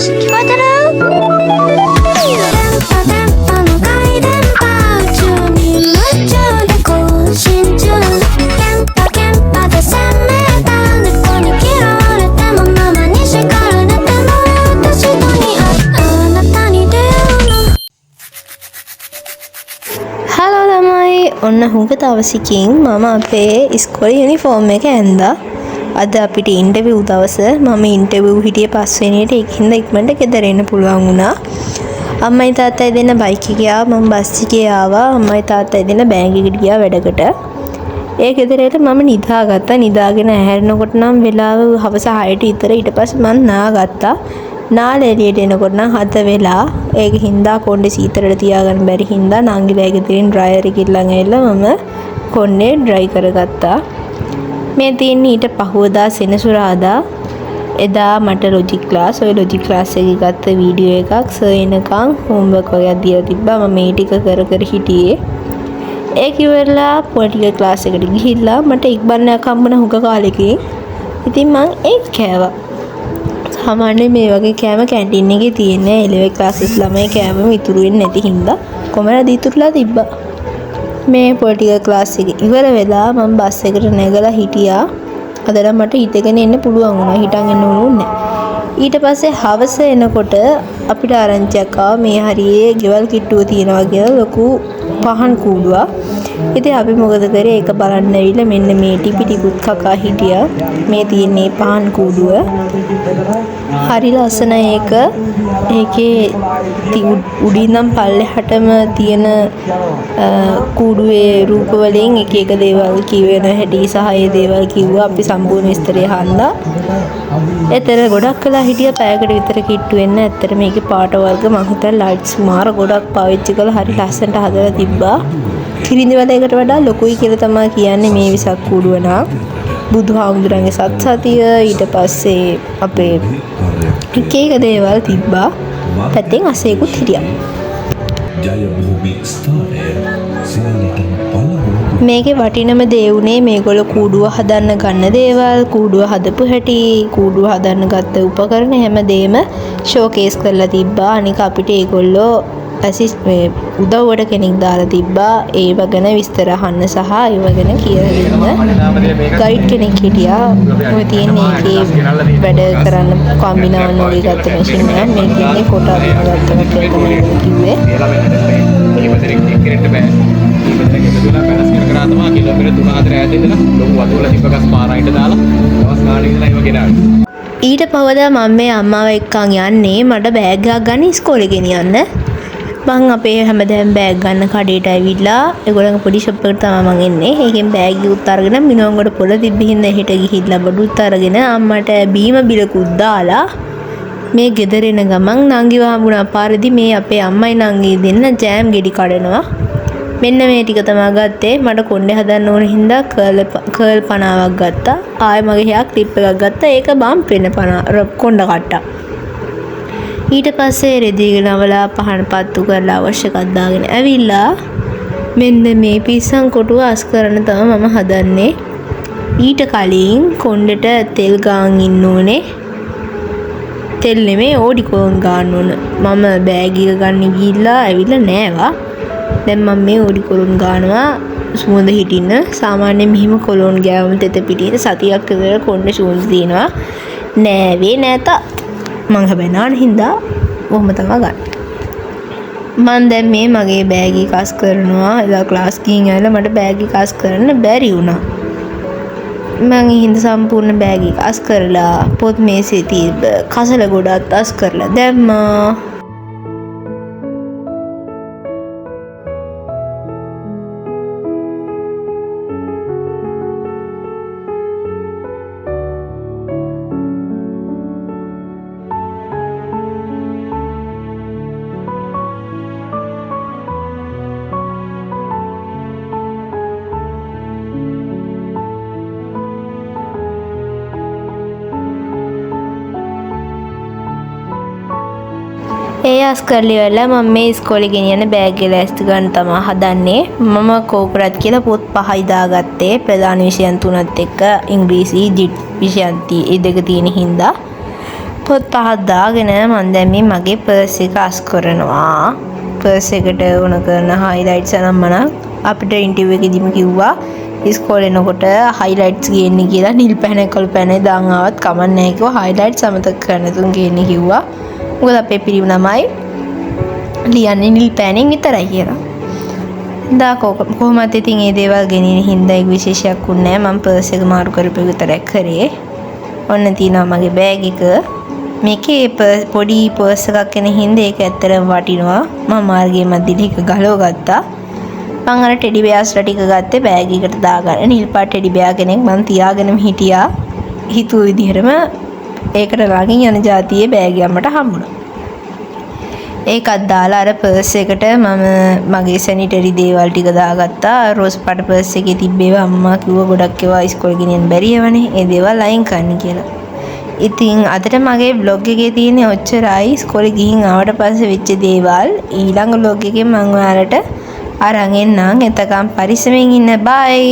聞こえてる？電波の回電波中に夢中で更新中。電波で鮮明だ。猫に嫌われてもママに叱られても私とにあなたに出会うの。හලෝ ළමයි ඔන්න හුඟ දවසකින් මම අපේ ඉස්කෝලේ යුනිෆෝම් එක ඇඳා. අද අපිට ඉන්ටර්විව් දවස. මම ඉන්ටර්විව් හිටියේ 5 වෙනියට. ඒකින්ද ඉක්මනට ගෙදර එන්න පුළුවන් වුණා. අම්මයි තාත්තයි දෙන්න බයික් එකේ ආවා. මම බස් එකේ ආවා. අම්මයි තාත්තයි දෙන්න බෑග් එකට ගියා වැඩකට. ඒ ගෙදරට මම නිදාගත්තා. නිදාගෙන ඇහැරෙනකොට නම් වෙලාව හවස 6ට විතර. ඊට පස්සේ මම නාගත්තා. නාලා එළියට එනකොට නම් 7 වෙලා. ඒක හින්දා කොණ්ඩේ සීතලට තියාගන්න බැරි හින්දා නංගිලා ගෙදරින් ඩ්‍රයර් එකකින් ළඟ ඇවිල්ලා මම කොණ්ඩේ ඩ්‍රයි කරගත්තා. මේ තියෙන්නේ ඊට පහුවදා සෙනසුරාදා. එදා මට ලොජික් ක්ලාස්. ඔය ලොජික් ක්ලාස් එකේ ගත්ත වීඩියෝ එකක් සර් එනකන් හෝම්වර්ක් වගේක් දීලා තිබ්බා. මම මේ ටික කර හිටියේ. ඒක ඉවරලා පොලිටිකල් ක්ලාස් එකට ගිහිල්ලා මට ඉක්බන්නයක් හම්බුණ හුඟ කාලෙකින්. ඉතින් මං ඒක කෑවා. සාමාන්‍යයෙන් මේ වගේ කෑම කැන්ටින් එකේ තියෙන්නේ. එලෙවෙල් ක්ලාසස් ළමයි කෑම ඉතුරු වෙන්නේ නැති හින්දා කොමරද ඉතුරුලා තිබ්බා. මේ පොලිටිකල් ක්ලාස් එක ඉවර වෙලා මම බස් එකට නැගලා හිටියා. අදලා මට හිටගෙන එන්න පුළුවන් වුණා. හිටන් එන්න ඕනේ නැහැ. ඊට පස්සේ හවස එනකොට අපිට ආරංචියක් ආවා මේ හරියේ ගෙවල් කිට්ටුව තියෙනවා කියලා ලොකු පහන් කූඩුවක්. ඉතින් අපි මොකද කරේ ඒක බලන්න ඇවිල්ලා මෙන්න මේ ටිපි ටිකුත් කකා හිටියා. මේ තියෙන්නේ පහන් කූඩුව. හරි ලස්සන ඒක. ඒකේ උඩින් නම් පල්ලෙහාටම තියෙන කූඩුවේ රූප වලින් එක එක දේවල් කියවෙන හැටි සහ ඒ දේවල් කිව්වා. අපි සම්පූර්ණ විස්තරය අහලා එතන ගොඩක් වෙලා හිටිය පැයකට විතර කිට්ටු වෙන්න. ඇත්තට මේකේ පාට වර්ග මම හිතලා ලයිට්ස් මාර ගොඩක් පාවිච්චි කරලා හරි ලස්සනට හදලා තිබ්බා. කිරිඳි වලයකට වඩා ලොකුයි කියලා තමයි කියන්නේ මේ විසක් කූඩුව නම්. බුදුහාමුදුරන්ගේ සත්සතිය ඊට පස්සේ අපේ එක එක දේවල් තිබ්බා. පැත්තෙන් අසේකුත් හිටියා. මේකේ වටිනම දේ උනේ මේගොල්ලෝ කූඩුව හදන්න ගන්න දේවල්, කූඩුව හදපු හැටි, කූඩුව හදන්න ගත්ත උපකරණ හැමදේම ෂෝකේස් කරලා තිබ්බා. අනික අපිට ඒගොල්ලෝ උදව්වට කෙනෙක් දාලා තිබ්බා. ඒව ගැන විස්තර අහන්න සහ ඒව ගැන කියලා දෙන්න ගයිඩ් කෙනෙක් හිටියා. ඔය තියෙන එකේ වැඩ කරන්න කම්බිනාවන් වගේ ගත්ත මැෂින් එක. මේකේ ෆොටෝ අදින්න ගත්තා කියලා තමයි කිව්වේ. ඊට පවදා මම මේ අම්මාව එක්කන් යන්නේ මට බෑග් එකක් ගන්න ඉස්කෝලේ ගෙනියන්න. මං අපේ හැමදාම බෑග් ගන්න කඩේට ඇවිල්ලා ඒගොල්ලන්ගේ පොඩි ෂොප් එකට තමයි මං එන්නේ. ඒකෙන් බෑග් එකත් අරගෙන මිනුවන්ගොඩ පොළ තිබ්බ හින්දා හෙට ගිහිල්ලා බඩුත් අරගෙන අම්මට බීම බිලකුත් දාලා මේ ගෙදර එන ගමන් නංගිව හම්බුණා. පාරදී මේ අපේ අම්මයි නංගි දෙන්න ජෑම් ගෙඩි කඩනවා. මෙන්න මේ ටික තමයි ගත්තේ. මට කොණ්ඩේ හදන්න ඕන හින්දා කර්ල් 50ක් ගත්තා. ආයෙ මගේ හයක් ක්ලිප් එකක් ගත්තා. ඒක බම්ප් වෙන 50 කොණ්ඩ කට්ටා. ඊට පස්සේ රෙදි ගනවලා පහන පත්තු කරලා අවශ්‍ය එකක් දාගෙන ඇවිල්ලා මෙන්න මේ පිස්සන් කොටුව අස් කරන්න තමයි මම හදන්නේ. ඊට කලින් කොණ්ඩේට තෙල් ගාන් ඉන්න ඕනේ. තෙල් නෙමෙයි ඕඩිකෝන් ගන්න ඕන. මම බෑග් එක ගන්න ගිහිල්ලා ඇවිල්ලා නෑවා. දැන් මම මේ ඕඩිකෝන් ගන්නවා සුවඳ හිටින්න. සාමාන්‍යයෙන් මෙහිම කොලොන් ගෑවම තෙත පිටියේ සතියක් විතර කොණ්ඩේ සුවඳ තියෙනවා. නෑවේ නැත. මං හැබැයි නාන හින්දා ඔහොම තමයි ගන්න. මං දැන් මේ මගේ බෑග් එක අස් කරනවා. එදා ක්ලාස් ගිහින් ආවලා මට බෑග් එක අස් කරන්න බැරි වුණා. මං හින්දා සම්පූර්ණ බෑග් එක අස් කරලා පොත් මේසේ තිබ්බ කසල ගොඩක් අස් කරලා දැම්මා. ඒ අස් කරලි වෙලා මම මේ ඉස්කෝලේ ගෙනියන බෑග් එක ලෑස්ති ගන්න තමයි හදන්නේ. මම කෝපරාත් කියලා පොත් 5යි දාගත්තේ. ප්‍රධාන විෂයන් 3ත් එක්ක ඉංග්‍රීසි ජිට් විෂයන් ඒ දෙක තියෙන හින්දා පොත් පහක් දාගෙන මම දැන් මේ මගේ පර්ස් එක අස් කරනවා. පර්ස් එකට ඕන කරන highlights අනම්මනක් අපිට ඉන්ටර්විව් එකේදීම කිව්වා ඉස්කෝලේ එනකොට highlights ගේන්න කියලා නිල් පැන කළු පැන දාන් ආවත් කමක් නැහැ කිව්වා. highlights අමතක කරන්න තුන් ගේන්න කිව්වා. මොකද අපේ පිරිම ළමයි ලියන්නේ නිල් පැනෙන් විතරයි කියලා. දා කොහොමද ඉතින් මේ දේවල් ගෙනින හින්දා ඒක විශේෂයක් වුණේ නැහැ. මම පර්ස් එක මාරු කරපු විතරක් කරේ. ඔන්න තියෙනවා මගේ බෑග් එක. මේකේ පොඩි පර්ස් එකක් එන හින්දා ඒක ඇත්තටම වටිනවා. මම මාර්ගයේ මැදින් එක ගලව ගත්තා. මම අර ටෙඩි බෙයාස්ලා ටික ගත්තේ බෑග් එකට දාගන්න. නිල් පාට ටෙඩි බෙයා කෙනෙක් මම තියාගෙනම හිටියා. හිතුව විදිහටම ඒකට ළඟින් යන જાතියේ බෑග් යම්මට හම්බුණා. ඒකත් දාලා අර පර්ස් එකට මම මගේ සැනිටරි දේවල් ටික දාගත්තා. රෝස් පාට පර්ස් එකේ තිබ්බේවා අම්මා කිව්වා ගොඩක් ඒවා ඉස්කෝලේ ගෙනියන්න බැරි ඒවානේ. ඒ දේවල් අයින් කරන්න කියලා. ඉතින් අදට මගේ බ්ලොග් එකේ තියෙන ඔච්චරයි. ඉස්කෝලේ ගිහින් ආවට පස්සේ වෙච්ච දේවල් ඊළඟ බ්ලොග් එකේ මම ඔයාලට අරන් එන්නම්. එතකම් පරිස්සමෙන් ඉන්න. බයි.